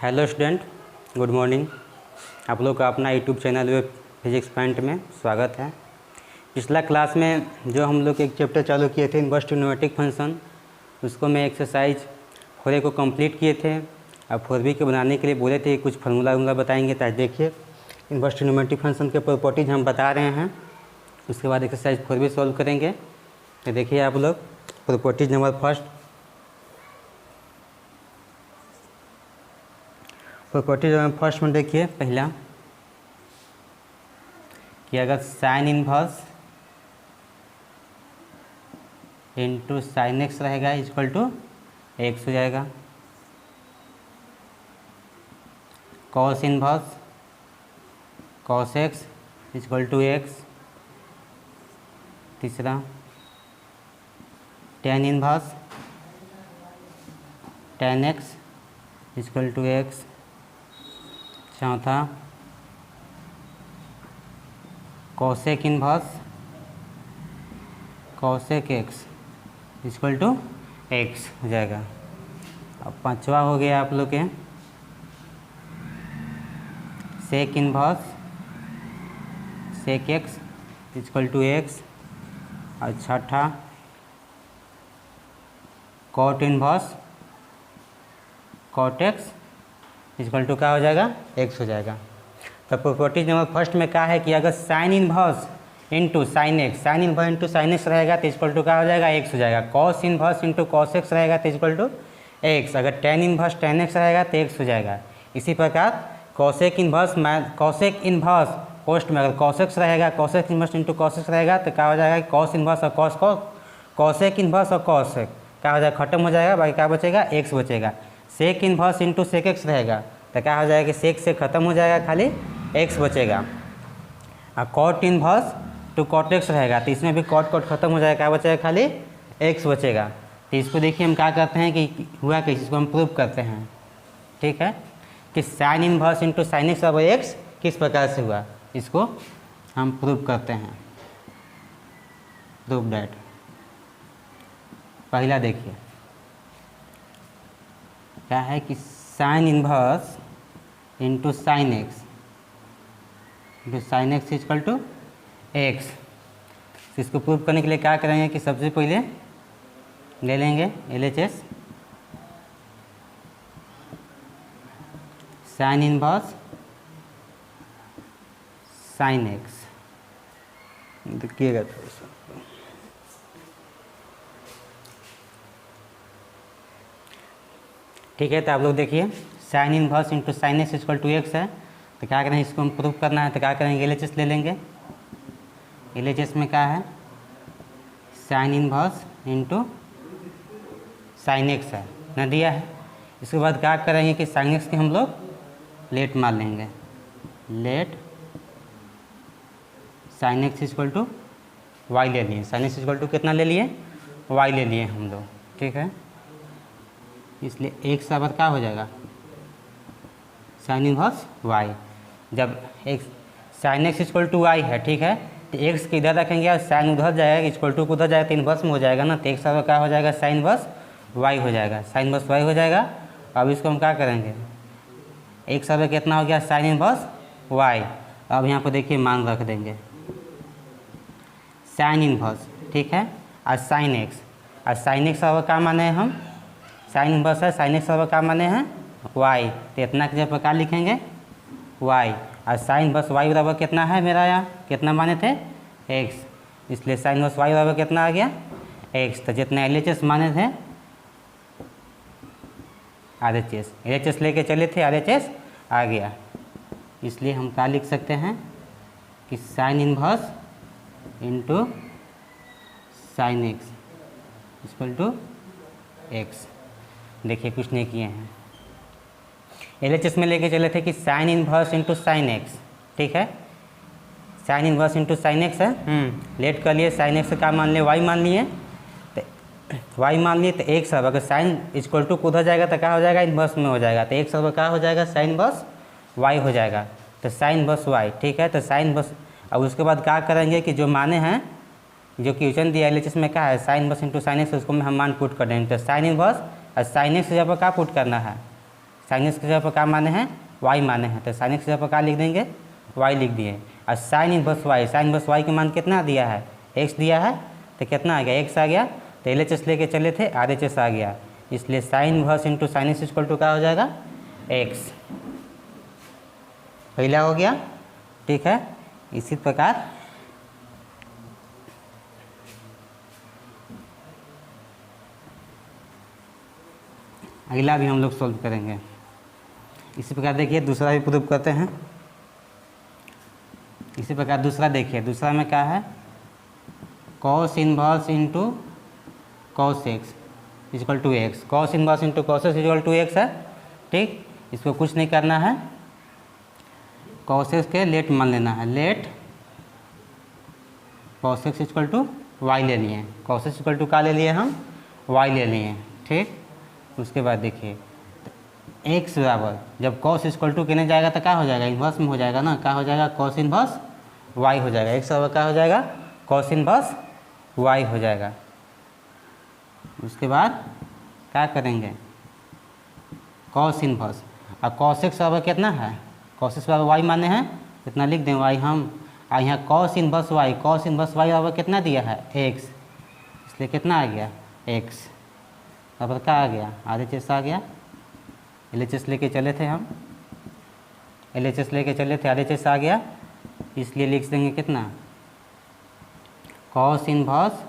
Hello student, good morning. आप लोग का अपना YouTube channel web physics point में स्वागत है। पिछला क्लास में जो हम लोग एक चैप्टर चालू किए थे इनवर्स ट्रिग्नोमेट्रिक फंक्शन, उसको मैं एक्सरसाइज 4A को कंप्लीट किए थे। अब 4B के बनाने के लिए बोले थे कुछ फार्मूला बताएंगे। तो आज देखिए इनवर्स ट्रिग्नोमेट्रिक फंक्शन के प्रॉपर्टीज हम बता रहे हैं। उसके बाद एक्सरसाइज 4B सॉल्व करेंगे। तो देखिए आप लोग properties number first, properties number first में देखिए पहला कि अगर sine inverse into sine x रहेगा इक्वल टू एक्स हो जाएगा। Cos inverse cos x equal to x. तीसरा tan inverse tan x equal to x. चौथा cosec inverse cosec x equal to x हो जाएगा। अब पांचवा हो गया आप लोग के sec inverse sec x equal to x. और छठा cot inverse cot x equal to क्या हो जाएगा, एक्स हो जाएगा। तो प्रॉपर्टीज नंबर फर्स्ट में क्या है कि अगर sine inverse into sine x रहेगा तो इक्वल टू क्या हो जाएगा, एक्स हो जाएगा। Cos inverse into cos x रहेगा तो इक्वल टू एक्स। अगर टेन इनवर्स टेन एक्स रहेगा तो एक्स हो जाएगा। इसी प्रकार कॉसेक इनवर्स पोस्ट में अगर कॉस एक्स रहेगा, cosec inverse into cos x रहेगा तो क्या हो जाएगा, कॉस इनवर्स और कॉसेक इनवर्स और कॉसेक क्या हो जाएगा, खत्म हो जाएगा। बाकी क्या बचेगा, एक्स बचेगा। Sec inverse into sec x रहेगा तो क्या हो जाएगा कि सेक से खत्म हो जाएगा, खाली एक्स बचेगा। और cot inverse to cot x रहेगा तो इसमें भी कॉट खत्म हो जाएगा, क्या बचेगा, खाली एक्स बचेगा। तो इसको देखिए हम क्या करते हैं कि हुआ कि इसको हम प्रूव करते हैं। ठीक है कि sine inverse into sine x और एक्स किस प्रकार से हुआ, इसको हम प्रूव करते हैं। प्रूव दैट पहला देखिए क्या है कि sine inverse into sine x equal to x. इसको प्रूव करने के लिए क्या करेंगे कि सबसे पहले ले लेंगे LHS sine inverse sine x. देखिएगा थोड़ा सा, ठीक है। तो आप लोग देखिए sine inverse into sine x equal to x है। तो क्या करेंगे, इसको हम प्रूव करना है तो क्या करेंगे, LHS ले लेंगे। LHS में क्या है, sine inverse into sine x है ना दिया है। इसके बाद क्या करेंगे कि साइन एक्स के हम लोग लेट मान लेंगे। Let sine x equal to y ले लिए। साइन एक्स इक्वल टू कितना ले लिए, वाई ले लिए हम लोग। ठीक है, इसलिए एक बराबर क्या हो जाएगा, साइन इनवर्स वाई। जब एक sine x equal to y है, ठीक है, तो एक्स के इधर रखेंगे और साइन उधर जाएगा, इक्वल टू को उधर जाएगा तो इन्वर्स में हो जाएगा ना। तो एक बराबर क्या हो जाएगा, साइन इनवर्स वाई हो जाएगा। साइन इनवर्स वाई हो जाएगा। अब इसको हम क्या करेंगे, एक बराबर कितना हो गया, साइन इनवर्स वाई। अब यहाँ पर देखिए मान रख देंगे साइन इनवर्स, ठीक है, और साइन एक्स। और साइन एक्स बराबर क्या माने हैं हम, साइन इनवर्स है, साइन एक्स बराबर क्या माने हैं, वाई। तो इतना के जगह पर क्या लिखेंगे, वाई। और साइन इनवर्स वाई बराबर कितना है मेरा, यहाँ कितना माने थे, एक्स। इसलिए साइन इनवर्स वाई बराबर कितना आ गया, एक्स। तो जितना LHS माने थे RHS लेके चले थे, RHS आ गया। इसलिए हम क्या लिख सकते हैं कि sine inverse into sine x equal to x. देखिए कुछ नहीं किए हैं, LHS में लेके चले थे कि sine inverse into sine x. ठीक है, sine inverse into sine x है। लेट कर लिए, साइन एक्स का मान लिए, वाई मान लिए। तो वाई मान लिए तो एक सब अगर साइन इक्वल टू उधर जाएगा तो क्या हो जाएगा, इनवर्स में हो जाएगा। तो एक सब क्या हो जाएगा, साइन इनवर्स वाई हो जाएगा। तो साइन इनवर्स वाई, ठीक है। तो साइन इनवर्स, अब उसके बाद क्या करेंगे कि जो माने हैं जो क्वेश्चन दिया LHS में क्या है sine inverse into sine x, उसको में हम मान पुट कर देंगे। तो साइन इनवर्स और साइन एक्स जगह पर क्या पुट करना है, साइन एक्स की जगह पर क्या माने हैं, वाई माने हैं, तो साइन एक्स की जगह पर क्या लिख देंगे, वाई लिख दिए। और sine inverse y, sine inverse y की मान कितना दिया है, एक्स दिया है, तो कितना आ गया, एक्स आ गया। तो एल एच एस लेके चले थे, आर एच एस आ गया, इसलिए sine inverse into sine x equal to क्या हो जाएगा, एक्स। पहला हो गया, ठीक है। इसी प्रकार अगला भी हम लोग सॉल्व करेंगे। इसी प्रकार देखिए दूसरा भी प्रूव करते हैं। इसी प्रकार दूसरा देखिए, दूसरा में क्या है, cos inverse into cos x equal to x, cos inverse into cos x equal to x है, ठीक। इसको कुछ नहीं करना है, कॉस एक्स के लेट मान लेना है, let cos x equal to y ले लिए, कॉस एक्स इक्वल टू क्या ले लिए हम, वाई ले लिए, ठीक। उसके बाद देखिए एक्स बराबर जब कॉस इक्वल टू कहने जाएगा तो क्या हो जाएगा, इन्वर्स में हो जाएगा ना, क्या हो जाएगा, कॉस इन्वर्स वाई हो जाएगा, एक्स बराबर क्या हो जाएगा, कॉस इन्वर्स वाई हो जाएगा। उसके बाद क्या करेंगे, कॉस इन्वर्स, और कॉस एक्स बराबर कितना है, कॉस एक्स बराबर वाई माने हैं, कितना लिख दें वाई हम, और यहाँ cos inverse y, cos inverse y बराबर कितना दिया है, एक्स, इसलिए कितना आ गया, एक्स बराबर क्या आ गया, आर एच एस आ गया। एल एच एस लेके चले थे हम, एल एच एस लेके चले थे, आर एच एस आ गया, इसलिए लिख देंगे कितना, cos inverse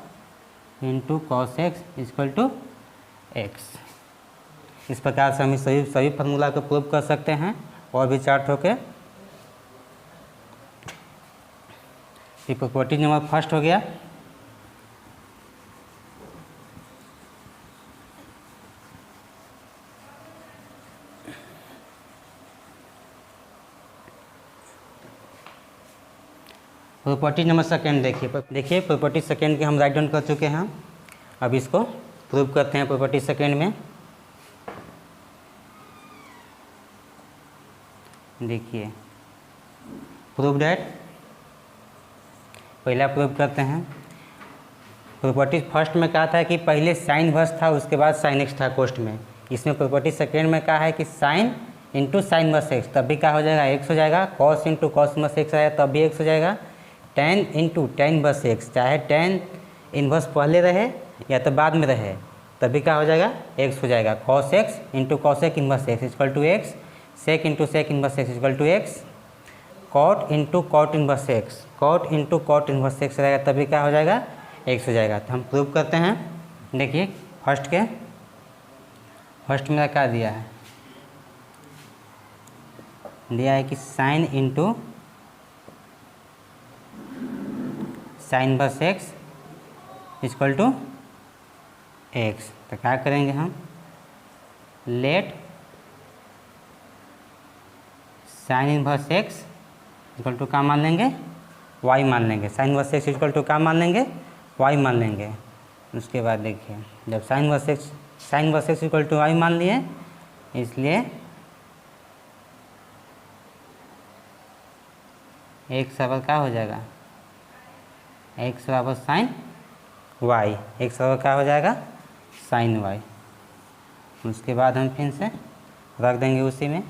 into cos x equal to x. इस प्रकार से हम इस सभी फार्मूला को प्रूव कर सकते हैं और भी चार्ट होके। प्रॉपर्टी नंबर फर्स्ट हो गया। प्रॉपर्टी नंबर सेकेंड देखिए प्रॉपर्टी सेकेंड के हम राइट डाउन कर चुके हैं, अब इसको प्रूव करते हैं। प्रॉपर्टी सेकेंड में देखिए प्रूव डेट, पहला प्रूव करते हैं। प्रॉपर्टी फर्स्ट में कहा था कि पहले साइन वर्स था, उसके बाद साइन एक्स था कोष्ट में। इसमें प्रॉपर्टी सेकेंड में कहा है कि sine into sine verse x, तब भी क्या हो जाएगा, एक्स हो जाएगा। Cos into cos verse x आया तब भी एक्स हो जाएगा। Tan into tan verse x, चाहे टेन इनवर्स पहले रहे या तो बाद में रहे, तभी क्या हो जाएगा, एक्स हो जाएगा। कॉस एक्स इंटू कॉस एक inverse x equal to x, sec into sec inverse x equal to x, cot into cot inverse x, cot into cot inverse x रहेगा तभी क्या हो जाएगा, एक्स हो जाएगा। तो हम प्रूव करते हैं। देखिए फर्स्ट मेरा क्या दिया है, दिया है कि साइन इंटू साइन बस एक्स इक्वल टू एक्स। तो क्या करेंगे हम, let sine inverse x equal to क्या मान लेंगे, वाई मान लेंगे। Sine inverse x equal to क्या मान लेंगे, वाई मान लेंगे। उसके बाद देखिए जब sine inverse x equal to y मान लिए, इसलिए एक्स बराबर क्या हो जाएगा, एक्स बराबर साइन वाई, एक्स बराबर क्या हो जाएगा, साइन वाई। उसके बाद हम फिर से रख देंगे उसी में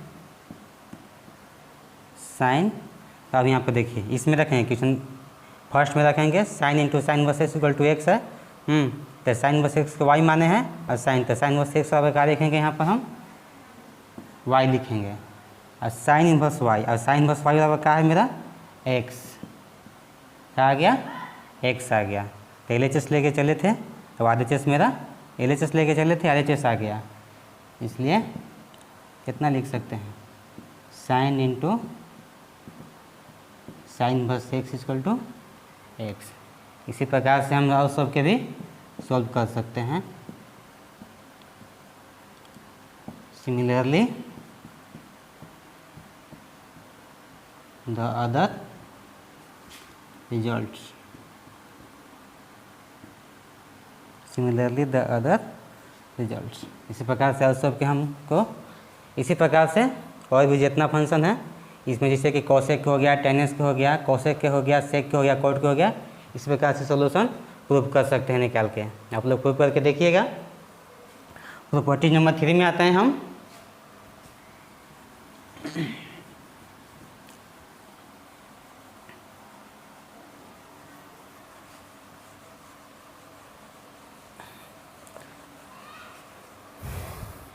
साइन। तो अब यहाँ पर देखिए इसमें रखेंगे, क्वेश्चन फर्स्ट में रखेंगे sine into sine verse x equal to x है। तो साइन वर्स एक्स को वाई माने हैं, और साइन तो साइन वर्स एक्स बराबर क्या लिखेंगे, यहाँ पर हम वाई लिखेंगे, और साइन इनवर्स वाई, और साइन इनवर्स वाई बराबर क्या है मेरा, एक्स। क्या आ गया, एक्स आ गया। तो एल एच एस लेके चले थे, तो आर एच एस मेरा, एल एच एस लेके चले थे, आर एच एस आ गया। इसलिए कितना लिख सकते हैं, साइन इंटू साइन बस एक्स इक्वल टू एक्स। इसी प्रकार से हम और सब के भी सॉल्व कर सकते हैं। Similarly the other results, similarly the other results. इसी प्रकार से और सब के हमको इसी प्रकार से और भी जितना फंक्शन है इसमें, जैसे कि कॉसेक हो गया, टेनेस के हो गया, कॉसेक के हो गया, सेक के हो गया, कोट के हो गया, इस प्रकार से सोल्यूशन प्रूव कर सकते हैं निकाल के। आप लोग प्रूव करके देखिएगा। प्रॉपर्टी नंबर 3 में आते हैं हम।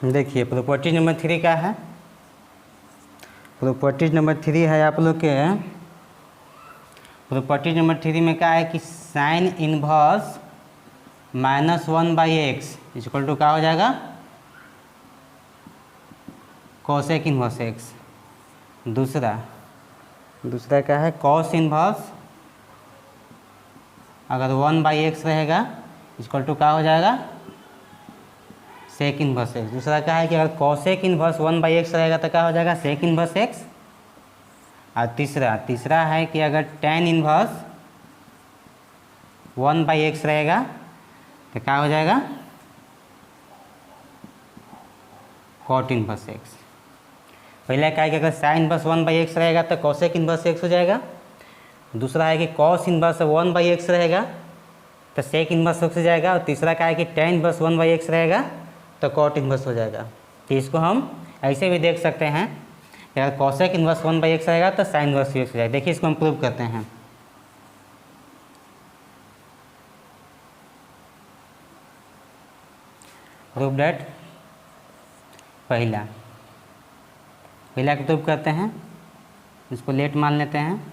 देखिए प्रॉपर्टी नंबर 3 क्या है। प्रॉपर्टी नंबर 3 है आप लोग के, प्रॉपर्टी नंबर 3 में क्या है कि sine inverse -1/x equal to क्या हो जाएगा, कोसेक इनवर्स x। दूसरा क्या है, कॉस इनवर्स अगर 1/x रहेगा इक्वल टू क्या हो जाएगा, सेक इनवर्स x। दूसरा क्या है कि अगर कॉसेक इनवर्स 1/x रहेगा तो क्या हो जाएगा, सेक इनवर्स x। और तीसरा है कि अगर tan इनवर्स 1/x रहेगा तो क्या हो जाएगा, कॉट इनवर्स x। पहला क्या है कि अगर साइन इनवर्स 1/x रहेगा तो कॉसेक इनवर्स x हो जाएगा। दूसरा है कि कॉस इनवर्स 1/x रहेगा तो सेक इनवर्स x हो जाएगा। और तीसरा क्या है कि tan इनवर्स 1/x रहेगा तो कॉट इनवर्स हो जाएगा। तो इसको हम ऐसे भी देख सकते हैं कि अगर कॉसेक इनवर्स 1/x रहेगा तो साइन इनवर्स x हो जाएगा। देखिए इसको हम प्रूव करते हैं। प्रूव डेट पहला को प्रूव करते हैं, इसको लेट मान लेते हैं।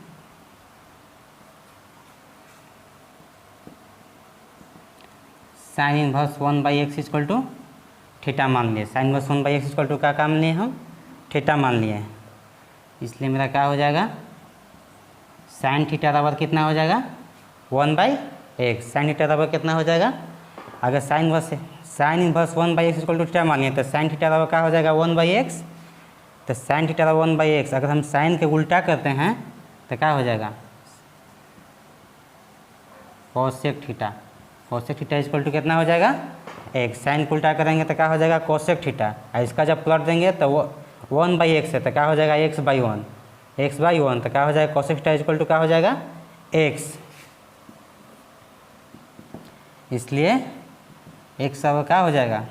Sine inverse 1/x equal to theta मान लिए। Sign inverse 1/x equal to क्या मान लिए हम, थीटा मान लिए। इसलिए मेरा क्या हो जाएगा, साइन थीटा बराबर कितना हो जाएगा, 1/x। साइन थीटा बराबर कितना हो जाएगा, अगर sine inverse 1/x equal to theta मान लिए तो साइन थीटा बराबर क्या हो जाएगा, 1/x। तो साइन थीटा बराबर 1/x, अगर हम साइन के उल्टा करते हैं तो क्या हो जाएगा, cosec theta. Cosec theta equal to कितना हो जाएगा, एक। साइन को उल्टा करेंगे तो क्या हो जाएगा, कोसेक थीटा। और इसका जब प्लॉट देंगे तो वो 1/x है तो क्या हो जाएगा, x/1। x/1 तो क्या हो जाएगा, कोसेक थीटा इक्वल टू क्या हो जाएगा, x। इसलिए x अब क्या हो जाएगा,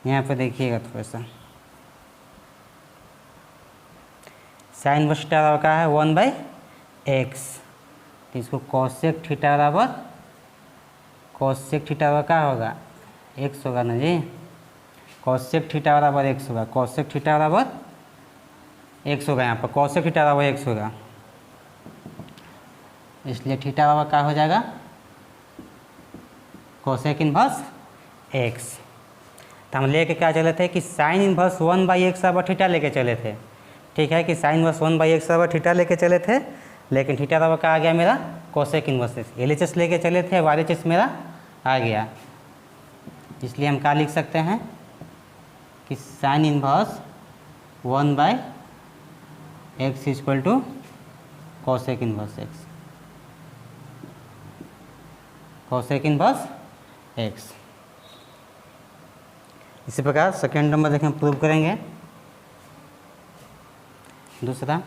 यहाँ पे देखिएगा थोड़ा सा, साइन इनवर्स थीटा बराबर क्या है, 1/x। तो इसको कोसेक थीटा बराबर क्या होगा, x होगा ना जी। कोसेक थीटा बराबर x होगा, कोसेक थीटा बराबर x होगा। यहाँ पर कोसेक थीटा बराबर x होगा, इसलिए थीटा बराबर क्या हो जाएगा, कोसेक इनवर्स x। तो हम लेके क्या चले थे कि साइन इनवर्स 1/x बराबर थीटा लेके चले थे। ठीक है कि साइन इनवर्स 1/x बराबर थीटा लेके चले थे, लेकिन थीटा बराबर क्या आ गया मेरा, कोसेक इनवर्स। LHS लेके चले थे, RHS मेरा आ गया। इसलिए हम क्या लिख सकते हैं कि sine inverse 1/x equal to cosec inverse x। Cosec inverse x। इसी प्रकार सेकेंड नंबर देखें, प्रूव करेंगे। दूसरा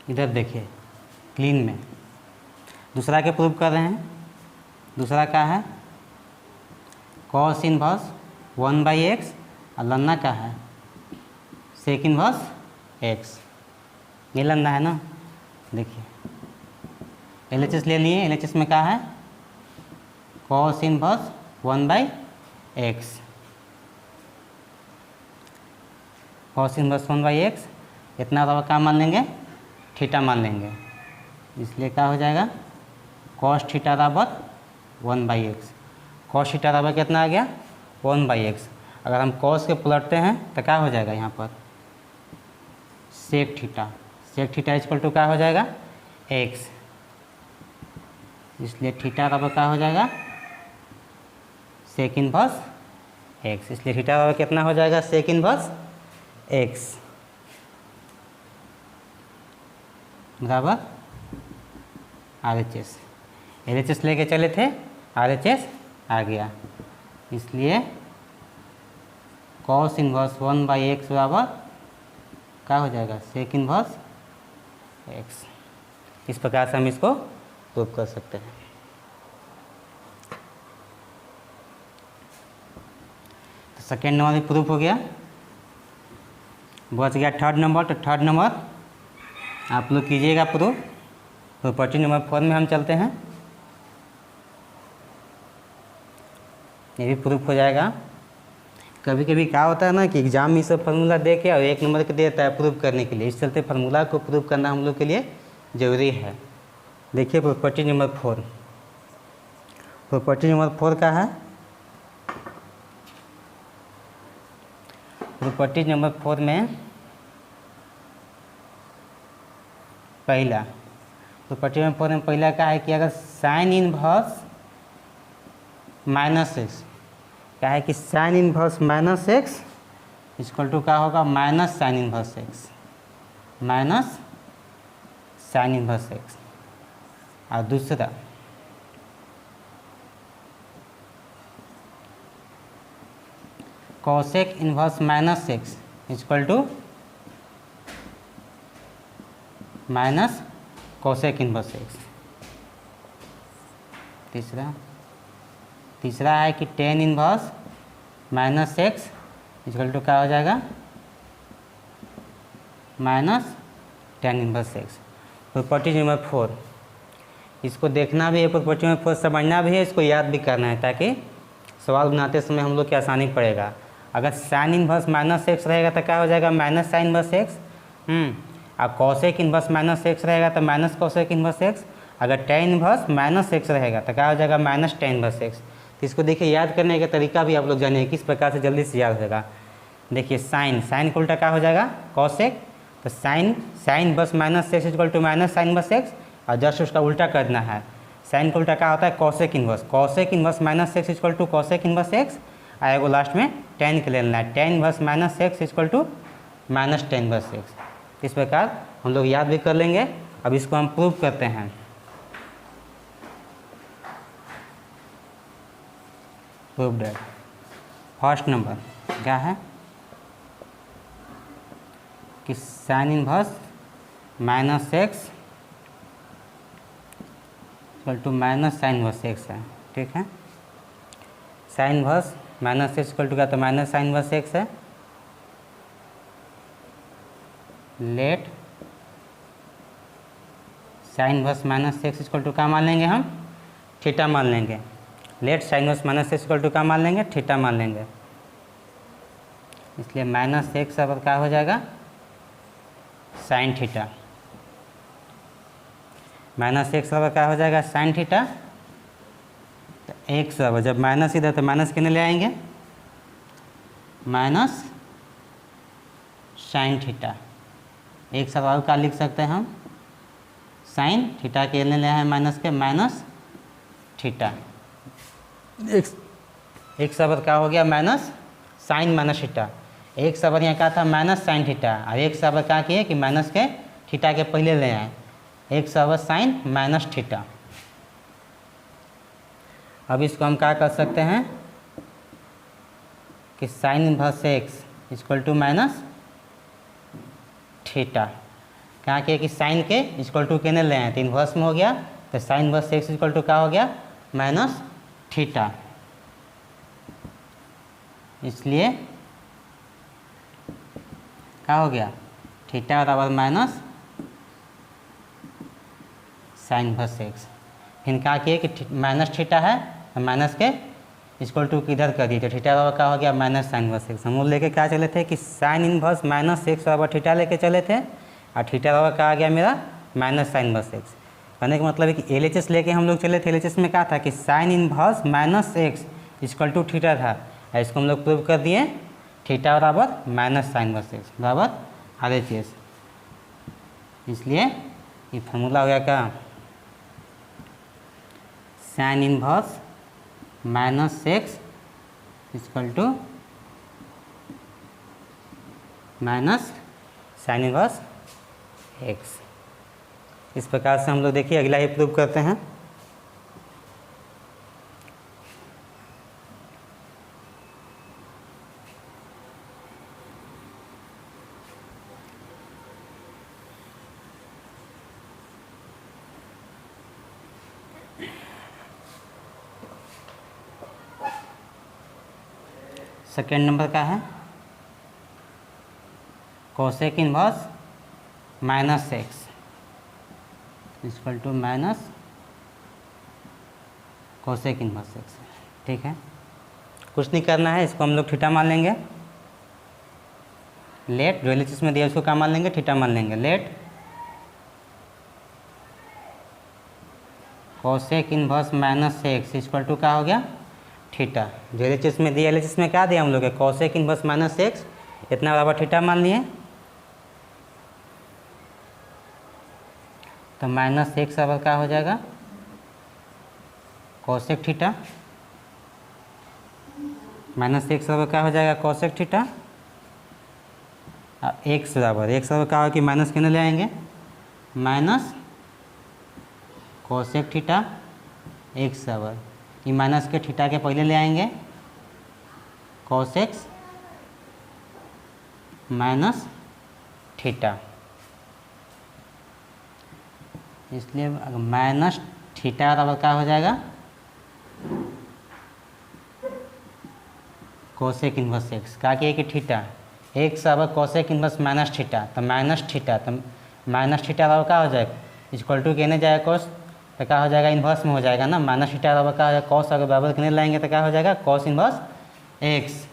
इधर देखिए क्लीन में, दूसरा के प्रूव कर रहे हैं। दूसरा क्या है, कॉस इनवर्स 1/x और लन्ना क्या है, सेक इनवर्स x। ये लन्ना है ना। देखिए LHS ले लिए, LHS में क्या है, cos inverse 1/x। Cos inverse 1/x इतना बराबर क्या मान लेंगे, थीटा मान लेंगे। इसलिए क्या हो जाएगा, कॉस थीटा बराबर 1/x। कॉस थीटा बराबर कितना आ गया, 1/x। अगर हम कॉस के पलटते हैं तो क्या हो जाएगा, यहाँ पर sec theta. Sec theta equal to क्या हो जाएगा, x। इसलिए थीटा बराबर क्या हो जाएगा, सेक इनवर्स x। इसलिए थीटा बराबर कितना हो जाएगा, सेक इनवर्स x। बराबर RHS। LHS लेके चले थे, RHS आ गया, इसलिए cos इनवर्स 1/x बराबर क्या हो जाएगा, sec इनवर्स x। इस प्रकार से हम इसको प्रूव कर सकते हैं। तो सेकेंड नंबर भी प्रूफ हो गया, बच गया थर्ड नंबर। तो थर्ड नंबर आप लोग कीजिएगा प्रूफ। प्रॉपर्टी नंबर 4 में हम चलते हैं, ये भी प्रूफ हो जाएगा। कभी कभी क्या होता है ना कि एग्जाम में सब फार्मूला दे के और 1 नंबर के देता है प्रूफ करने के लिए, इस चलते फार्मूला को प्रूफ करना हम लोग के लिए ज़रूरी है। देखिए प्रॉपर्टी नंबर 4, प्रॉपर्टी नंबर 4 का है, प्रॉपर्टी नंबर 4 में पहला, प्रॉपर्टी नंबर 4 में पहला क्या है कि अगर साइन इनवर्स माइनस एक्स, क्या है कि sine inverse minus x equal to क्या होगा, minus sine inverse x, minus sine inverse x. और दूसरा cosec inverse minus x equal to minus cosec inverse x. तीसरा है कि tan inverse minus x equal to क्या हो जाएगा, minus tan inverse x. Property number 4, इसको देखना भी है, प्रॉपर्टी नंबर 4 समझना भी है, इसको याद भी करना है ताकि सवाल बनाते समय हम लोग की आसानी पड़ेगा। अगर साइन इनवर्स माइनस एक्स रहेगा तो क्या हो जाएगा, माइनस साइन इनवर्स एक्स। और कॉसेक इनवर्स माइनस एक्स रहेगा तो माइनस कॉसेक इनवर्स एक्स। अगर टेन इनवर्स माइनस एक्स रहेगा तो क्या हो जाएगा, माइनस टेन इनवर्स एक्स। तो इसको देखिए याद करने का तरीका भी आप लोग जानिए किस प्रकार से जल्दी से याद होगा। देखिए साइन, साइन का उल्टा क्या हो जाएगा, कॉसेक। तो sine inverse minus x equal to minus sine inverse x, और जस्ट उसका उल्टा करना है। साइन का उल्टा क्या होता है, cosec inverse. Cosec inverse minus x equal to cosec inverse x, आएगा लास्ट में टेन के लेना है, tan inverse minus x equal to minus tan inverse x. इस प्रकार हम लोग याद भी कर लेंगे। अब इसको हम प्रूव करते हैं। प्रूव दैट फर्स्ट नंबर क्या है कि sine inverse minus x equal to minus sine inverse x है, ठीक है। Sine inverse minus x equal to क्या, तो माइनस साइन इनवर्स एक्स है। Let sine inverse minus x equal to क्या मान लेंगे हम, थीटा मान लेंगे। Let sine inverse minus x equal to क्या मान लेंगे, थीटा मान लेंगे। इसलिए माइनस एक्स अब क्या हो जाएगा, साइन थीटा। माइनस एक्स बराबर क्या हो जाएगा, साइन थीटा। तो एक्स बराबर जब माइनस इधर तो माइनस कितने ले आएंगे, माइनस साइन थीटा। एक सवाल का लिख सकते हैं हम, साइन थीटा के ले आए हैं माइनस के, माइनस थीटा। एक सबर क्या हो गया, माइनस साइन माइनस थीटा। एक सबर यहाँ क्या था, माइनस साइन थीटा, और एक सबर क्या किए कि माइनस के थीटा के पहले ले आए, एक सबर साइन माइनस थीटा। अब इसको हम क्या कर सकते हैं कि sine inverse x equal to minus theta. क्या किया कि साइन के इक्वल टू के ले आए तो इन्वर्स में हो गया, तो sine inverse x equal to क्या हो गया, माइनस थीटा। इसलिए क्या हो गया, थीटा बराबर माइनस साइन इनवर्स एक्स। फिर क्या किए कि माइनस थीटा है तो माइनस के इक्वल टू किधर कर दिए, तो थीटा बराबर क्या हो गया, माइनस साइन इनवर्स एक्स। हम लोग लेके क्या चले थे कि साइन इनवर्स माइनस एक्स बराबर थीटा लेके चले थे, और थीटा बराबर क्या आ गया मेरा, माइनस साइन इनवर्स एक्स। कहने का मतलब है कि एलएचएस लेके हम लोग चले थे। एलएचएस में क्या था कि sine inverse minus x equal to theta था, इसको हम लोग प्रूव कर दिए, थीटा बराबर माइनस साइन इनवर्स एक्स बराबर आरएचएस। इसलिए ये फार्मूला हो गया क्या, sine inverse minus x equal to minus sine inverse x. इस प्रकार से हम लोग देखिए अगला ही प्रूव करते हैं। सेकेंड नंबर का है cosec inverse minus x equal to minus cosec inverse x. ठीक है, कुछ नहीं करना है, इसको हम लोग थीटा मान लेंगे। लेट जो एलएचएस में दिया उसको क्या मान लेंगे, थीटा मान लेंगे। Let cosec inverse minus x equal to क्या हो गया, थीटा। जो एलएचएस में दिया, एलएचएस में क्या दिया हम लोग है, कोसेक इनवर्स माइनस एक्स, इतना बराबर थीटा मान लिए। तो माइनस एक्स बराबर क्या हो जाएगा, कोसेक थीटा। माइनस एक्स बराबर क्या हो जाएगा, कोसेक थीटा। एक्स बराबर क्या हो कि माइनस कितने ले आएंगे, माइनस कोसेक थीटा एक्स बराबर, कि माइनस के थीटा के पहले ले आएंगे कोसेक्स माइनस थीटा। इसलिए माइनस थीटा बराबर क्या हो जाएगा, कोसेक इनवर्स एक्स। क्या किए कि थीटा एक्स बराबर कोसेक इनवर्स माइनस थीटा, तो माइनस थीटा, तो माइनस थीटा बराबर क्या हो जाएगा, इक्वल टू कहने जाएगा कोस, तो क्या हो जाएगा, इन्वर्स में हो जाएगा ना। माइनस थीटा बराबर क्या हो जाएगा, कॉस अगर बराबर कितने लाएंगे तो क्या हो जाएगा, कॉस इन्वर्स एक्स।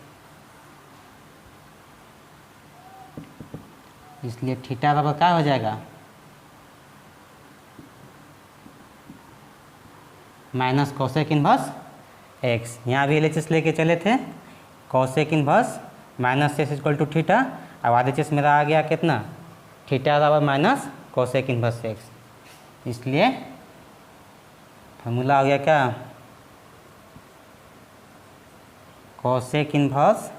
इसलिए थीटा बराबर क्या हो जाएगा, माइनस कोसेक इन्वर्स एक्स। यहाँ भी एलएचएस लेके चले थे, cosec inverse minus x equal to theta. अब आरएचएस मेरा आ गया कितना, थीटा बराबर माइनस कोसेक इन्वर्स एक्स। इसलिए फॉर्मूला आ गया क्या, cosec inverse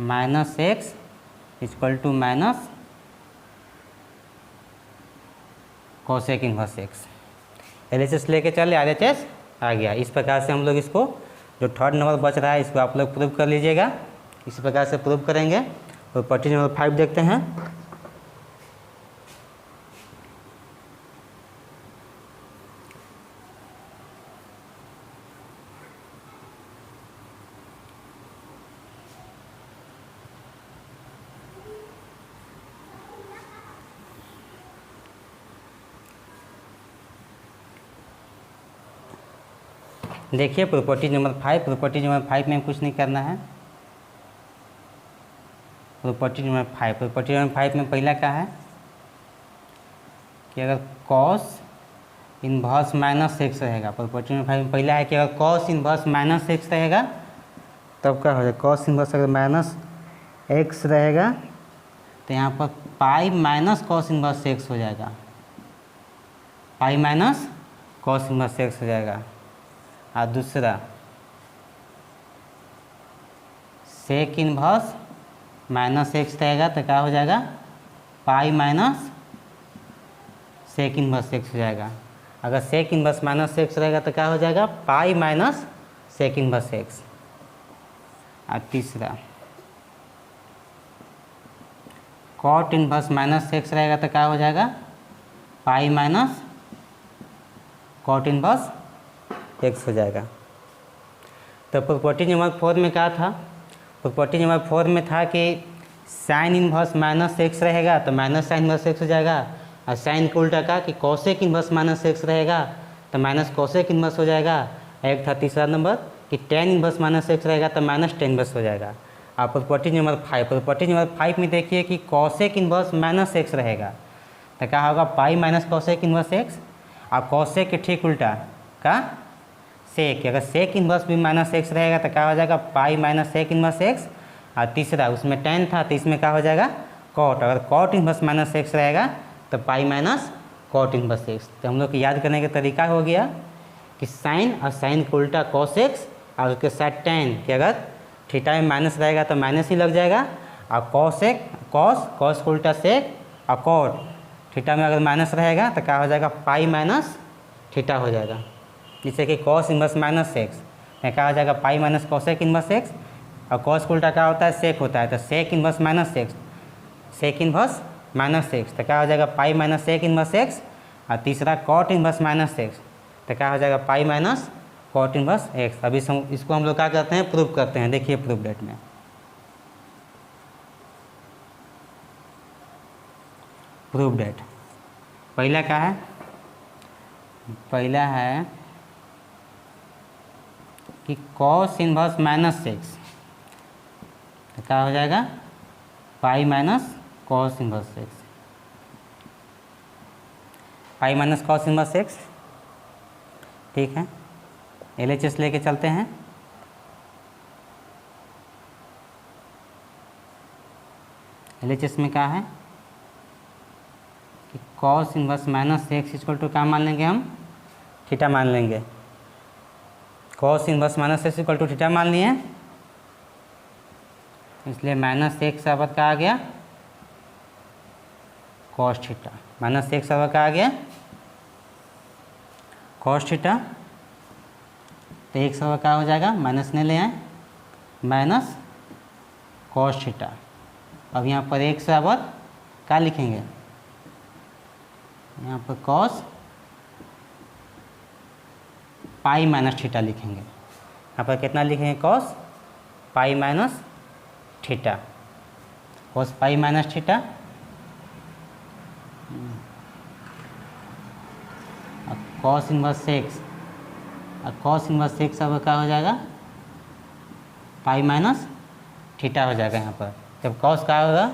minus x equal to minus cosec inverse x. LHS लेके चले, आरएचएस आ गया। इस प्रकार से हम लोग इसको, जो थर्ड नंबर बच रहा है इसको आप लोग प्रूव कर लीजिएगा। इस प्रकार से प्रूव करेंगे। तो प्रॉपर्टी नंबर 5 देखते हैं। देखिए प्रॉपर्टी नंबर 5। प्रॉपर्टी नंबर 5 में कुछ नहीं करना है। प्रॉपर्टी नंबर 5 में पहला क्या है कि अगर कॉस इन्वर्स माइनस एक्स रहेगा, प्रॉपर्टी नंबर 5 में पहला है कि अगर कॉस इन्वर्स माइनस एक्स रहेगा तब क्या हो जाएगा, कॉस इन्वर्स अगर माइनस एक्स रहेगा तो यहाँ पर पाई माइनस कॉस इन्वर्स एक्स हो जाएगा, pi minus cos inverse x हो जाएगा। और दूसरा सेक इन्वर्स माइनस एक्स रहेगा तो क्या हो जाएगा, pi minus sec inverse x हो जाएगा। अगर सेक इन्वर्स माइनस एक्स रहेगा तो क्या हो जाएगा, pi minus sec inverse x. और तीसरा कॉट इन्वर्स माइनस एक्स रहेगा तो क्या हो जाएगा, pi minus cot inverse x हो जाएगा। तो प्रॉपर्टी नंबर 4 में क्या था, प्रॉपर्टी नंबर 4 में था कि साइन इन्वर्स माइनस एक्स रहेगा तो माइनस साइन इन्वर्स एक्स हो जाएगा। और साइन को उल्टा का कि कॉसेक इन्वर्स माइनस एक्स रहेगा तो माइनस कॉसेक इन्वर्स हो जाएगा। एक था तीसरा नंबर कि टेन इन्वर्स माइनस एक्स रहेगा तो माइनस टेन इन्वर्स हो जाएगा। और प्रॉपर्टी नंबर 5 में देखिए कि कॉसेक इन्वर्स माइनस एक्स रहेगा तो क्या होगा, pi minus cosec inverse x. और कॉसेक के ठीक उल्टा का सेक, अगर सेक इन्वर्स भी माइनस एक्स रहेगा तो क्या हो जाएगा, pi minus sec inverse x. और तीसरा उसमें टेन था तो इसमें क्या हो जाएगा, कॉट, अगर कॉट इन्वर्स माइनस एक्स रहेगा तो pi minus cot inverse x. तो हम लोग को याद करने का तरीका हो गया कि साइन और साइन को उल्टा कॉस एक्स और उसके साथ टेन, कि अगर थीटा में माइनस रहेगा तो माइनस ही लग जाएगा। और कॉस एक कॉस, कॉस को उल्टा सेक और कॉट, थीटा में अगर माइनस रहेगा तो क्या हो जाएगा, पाई माइनस थीटा हो जाएगा। जैसे कि कॉस इन्वर्स माइनस एक्स, क्या हो जाएगा, pi minus cosec inverse x. और कॉस का उल्टा क्या होता है, सेक होता है, तो sec inverse minus x, sec inverse minus x, तो क्या हो जाएगा, pi minus sec inverse x. और तीसरा कॉट इन्वर्स माइनस एक्स, तो क्या हो जाएगा, pi minus cot inverse x. अभी इसको हम लोग क्या करते हैं, प्रूव करते हैं। देखिए प्रूव डेट में प्रूव डेट पहला क्या है, पहला है कि कॉस इन्वर्स माइनस एक्स, तो क्या हो जाएगा, pi minus cos inverse x, पाई माइनस कॉस इन्वर्स एक्स। ठीक है, LHS लेके चलते हैं। LHS में क्या है कि cos inverse minus x equal to क्या मान लेंगे हम, थीटा मान लेंगे। Cos inverse minus x equal to theta मान लिए, इसलिए माइनस एक्स बराबर क्या आ गया, कॉस थीटा। माइनस एक्स बराबर क्या आ गया, कॉस थीटा। तो एक्स बराबर क्या हो जाएगा, माइनस ने ले आए, माइनस कॉस थीटा। अब यहाँ पर एक्स बराबर क्या लिखेंगे, यहाँ पर कॉस पाई माइनस थीटा लिखेंगे। यहाँ पर कितना लिखेंगे, cos pi minus theta, cos pi minus theta. Cos inverse x, और कॉस इन्वर्स एक्स अब क्या हो जाएगा, पाई माइनस थीटा हो जाएगा। यहाँ पर जब कॉस क्या होगा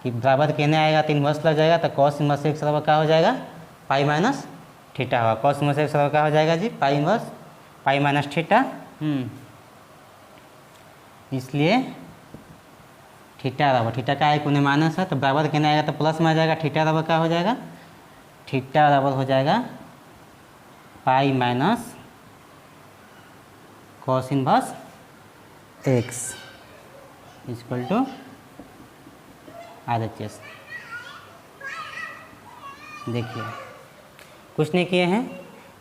कि बराबर कहने आएगा तो इन्वर्स लग जाएगा, तो कॉस इन्वर्स एक्स बराबर क्या हो जाएगा, पाई माइनस थीटा होगा। कॉस इन्वर्स एक्स बराबर क्या हो जाएगा जी, पाई इन्वर्स पाई माइनस थीटा। इसलिए थीटा बराबर, थीटा का एक उन्हें माइनस है तो बराबर कहने आएगा तो प्लस में आ जाएगा। थीटा बराबर क्या हो जाएगा, थीटा बराबर हो जाएगा pi minus cos inverse x equal to RHS। देखिए कुछ नहीं किए हैं,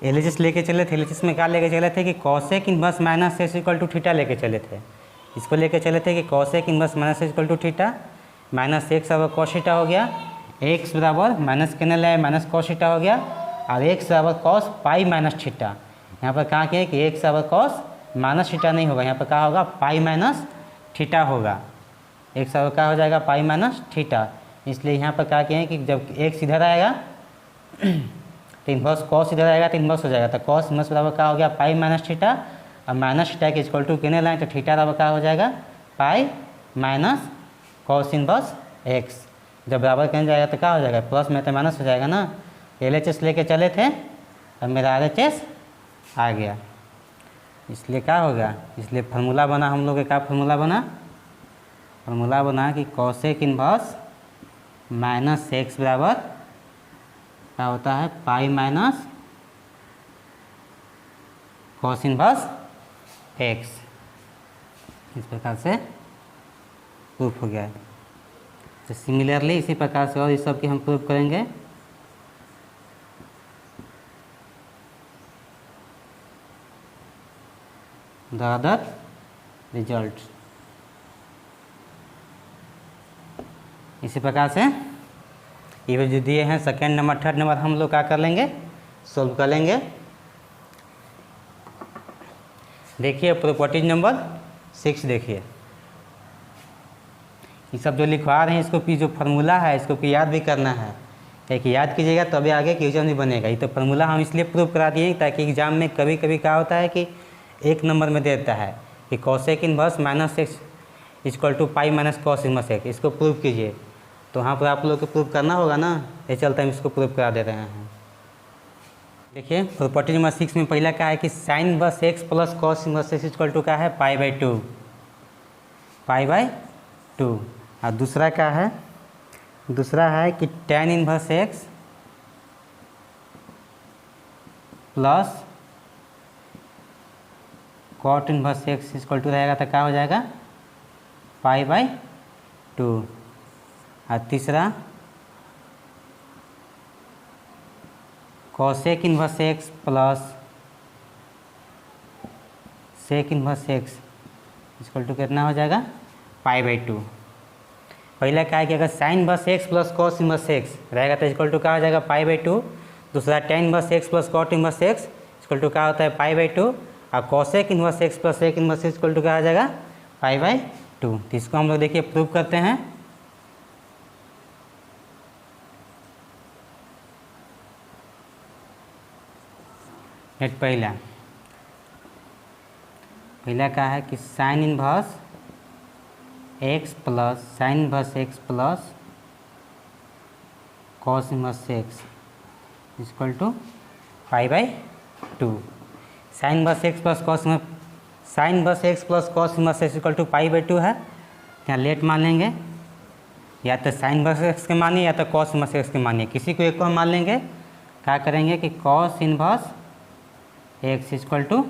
LHS लेके चले थे। LHS में क्या लेके चले थे कि cosec inverse minus x equal to theta लेके चले थे। इसको लेके चले थे कि cosec inverse minus x equal to theta, minus x बराबर कॉस थीटा हो गया, एक्स बराबर माइनस कहने लाए माइनस कॉस थीटा हो गया, और एक्स बराबर कॉस पाई माइनस थीटा। यहाँ पर कहाँ किए कि एक्स बराबर कॉस माइनस थीटा नहीं होगा, यहाँ पर क्या होगा, पाई माइनस थीटा होगा। एक्स बराबर क्या हो जाएगा, पाई माइनस थीटा। इसलिए यहाँ पर क्या किए कि जब एक्स इधर आएगा तो इन्वर्स कॉस इधर आएगा तो इन्वर्स हो जाएगा, तो कॉस इन्वर्स बराबर क्या हो गया, पाई माइनस थीटा। और माइनस थीटा के इक्वल टू कहने लाए तो थीटा बराबर क्या हो जाएगा, pi minus cos inverse x. जब बराबर कहने जाएगा तो क्या हो जाएगा, प्लस में तो माइनस हो जाएगा ना। LHS लेके चले थे और मेरा RHS आ गया, इसलिए क्या होगा, इसलिए फार्मूला बना हम लोग का, क्या फार्मूला बना, फार्मूला बना कि कॉसेक इन्वर्स माइनस एक्स बराबर क्या होता है, पाई माइनस कॉस इन्वर्स एक्स। इस प्रकार से प्रूफ हो गया है। तो सिमिलरली इसी प्रकार से और इस सब की हम प्रूफ करेंगे। द अदर रिजल्ट इसी प्रकार से ये जो दिए हैं सेकेंड नंबर थर्ड नंबर हम लोग क्या कर लेंगे, सोल्व कर लेंगे। देखिए प्रॉपर्टीज नंबर 6 देखिए, ये सब जो लिखवा रहे हैं इसको जो फार्मूला है इसको याद भी करना है, एक याद कीजिएगा तभी आगे क्वेश्चन भी बनेगा। ये तो फार्मूला हम इसलिए प्रूव करा दिए ताकि एग्जाम में कभी कभी क्या होता है कि एक नंबर में देता है कि cosec inverse minus x equal to pi minus cos inverse x, इसको प्रूव कीजिए। तो वहाँ पर आप लोग को प्रूव करना होगा ना, ये चलते हम इसको प्रूव करा दे रहे हैं। देखिए प्रॉपर्टी नंबर 6 में पहला क्या है कि sine inverse x plus cos inverse x equal to क्या है, pi by two, pi by two. और दूसरा क्या है, दूसरा है कि tan inverse x plus cot inverse x equal to रहेगा तो क्या हो जाएगा, पाई बाई टू। और तीसरा cosec inverse x plus sec inverse x equal to कितना हो जाएगा π/2। पहला क्या है कि अगर sine inverse x plus cos inverse x रहेगा तो इक्वल टू क्या हो जाएगा π/2। दूसरा tan inverse x plus cot inverse x equal to क्या होता है π/2 और cosec inverse x plus sec inverse x equal to क्या हो जाएगा π/2। तो इसको हम लोग देखिए प्रूव करते हैं। नेट पहला क्या है कि sine inverse x plus cos inverse x equal to π/2। Sine inverse x plus cos inverse x equal to π/2 है। यहाँ लेट मान लेंगे, या तो साइन इन्वर्स एक्स के मानिए या तो कॉस इन्वर्स एक्स के मानिए, किसी को एक को हम मान लेंगे। क्या करेंगे कि cos inverse x equal to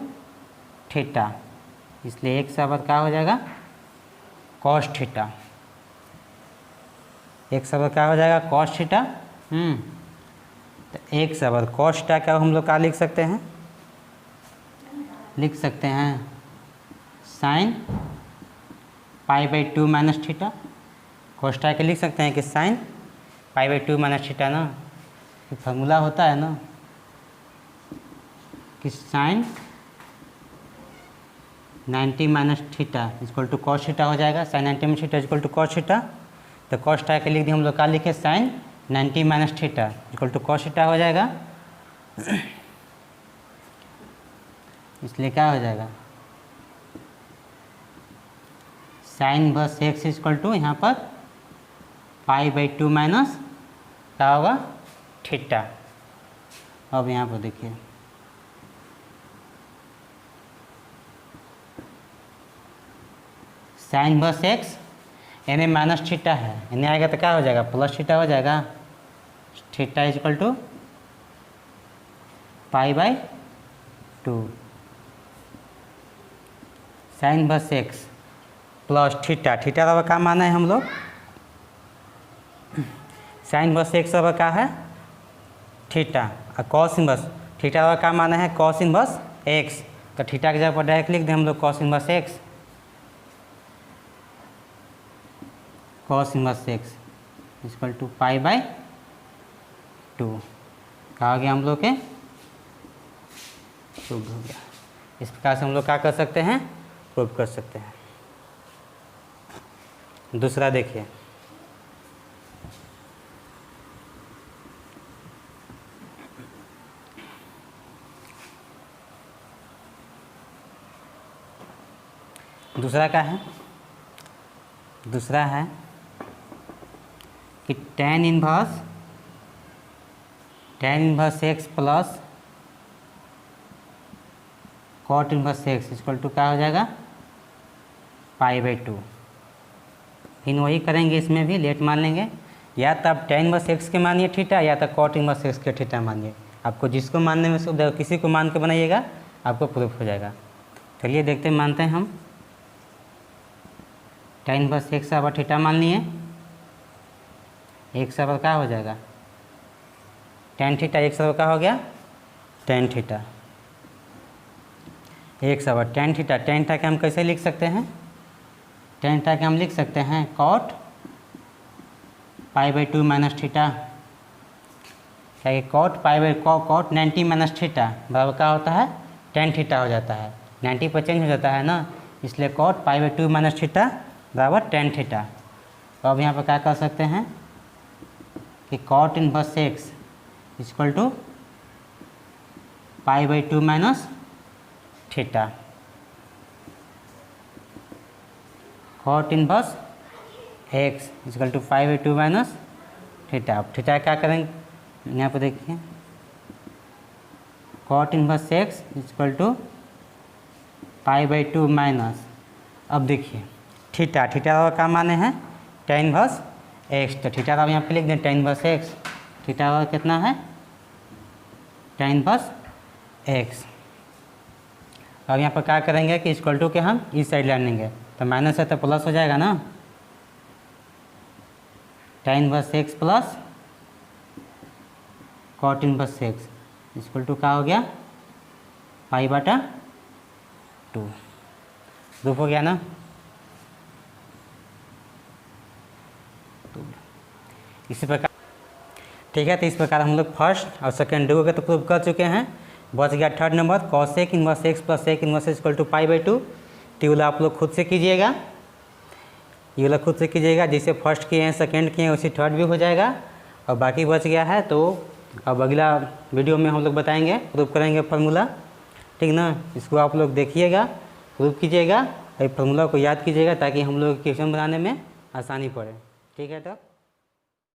theta, इसलिए एक शब्द क्या हो जाएगा कॉस थीटा। एक शब्द क्या हो जाएगा कॉस थीटा। तो एक शब्द कॉस थीटा क्या हम लोग क्या लिख सकते हैं, लिख सकते हैं sine π/2 minus theta. Cos theta के लिख सकते हैं कि साइन π/2 माइनस थीटा ना, फार्मूला होता है ना कि sine 90 minus theta equal to cos theta हो जाएगा। Sine 90 minus theta equal to cos theta. तो कॉस थीटा के लिख दिए हम लोग क्या लिखे sine 90 minus theta equal to cos theta हो जाएगा। इसलिए क्या हो जाएगा sine inverse x equal to यहाँ पर π/2 माइनस क्या होगा थीटा। अब यहाँ पर देखिए साइन इन्वर्स एक्स यानी माइनस थीटा है, यानी आएगा तो क्या हो जाएगा प्लस थीटा हो जाएगा। Theta equal to π/2। Sine inverse x plus theta, theta का क्या माना है हम लोग, साइन इन्वर्स एक्स का क्या है थीटा, और कॉस इन्वर्स थीटा का क्या माना है कॉस इन्वर्स एक्स। तो थीटा की जगह पर डायरेक्ट लिख दें हम लोग cos inverse x, cos inverse x equal to π/2। कहा गया हम लोग के प्रूव हो गया। इस प्रकार से हम लोग क्या कर सकते हैं प्रूव कर सकते हैं। दूसरा देखिए दूसरा क्या है, दूसरा है कि tan inverse x plus cot inverse x equal to क्या हो जाएगा π/2। फिर वही करेंगे, इसमें भी लेट मान लेंगे, या तो आप tan इन्वर्स एक्स के मानिए थीटा या तो कॉट इन्वर्स एक्स के थीटा मानिए। आपको जिसको मानने में से किसी को मान के बनाइएगा आपको प्रूफ हो जाएगा। चलिए देखते हैं, मानते हैं हम tan इन्वर्स एक्स अब थीटा मान लिए, एक सब क्या हो जाएगा tan थीटा, एक सब क्या हो गया tan थीटा, एक सब tan थीटा। tan थीटा के हम कैसे लिख सकते हैं, tan थीटा के हम लिख सकते हैं कॉट π/2 माइनस थीटा। क्या कि कॉट 90 माइनस थीटा बराबर क्या होता है tan थीटा हो जाता है, 90 पर चेंज हो जाता है ना, इसलिए कॉट π/2 माइनस थीटा बराबर tan थीटा। तो अब यहाँ पर क्या कर सकते हैं कि cot inverse x equal to π/2 minus theta, cot inverse x equal to π/2 minus theta. अब थीटा क्या करेंगे यहाँ पर देखिए cot inverse x equal to π/2 minus, अब देखिए थीटा, थीटा का क्या माने हैं tan इन्वर्स एक्स। तो थीटा का यहाँ पे लिख दें tan इन्वर्स एक्स, थीटा का कितना है tan इन्वर्स एक्स। अब यहाँ पर क्या करेंगे कि इक्वल टू के हम इस साइड ला लेंगे, तो माइनस है तो प्लस हो जाएगा ना, tan inverse x plus cot inverse x equal to क्या हो गया, π/2। प्रूफ हो गया ना। इसी प्रकार ठीक है, तो इस प्रकार हम लोग फर्स्ट और सेकेंड दो के तो प्रूफ कर चुके हैं। बच गया third number, cosec inverse x plus sec inverse equal to π/2। तो ये वाला आप लोग खुद से कीजिएगा, ये वाला खुद से कीजिएगा। जैसे फर्स्ट किए हैं सेकेंड किए हैं उसी थर्ड भी हो जाएगा। और बाकी बच गया है तो अब अगला वीडियो में हम लोग बताएंगे, प्रूफ करेंगे फार्मूला, ठीक ना। इसको आप लोग देखिएगा, प्रूफ कीजिएगा और फार्मूला को याद कीजिएगा ताकि हम लोग क्वेश्चन बनाने में आसानी पड़े। ठीक है, तो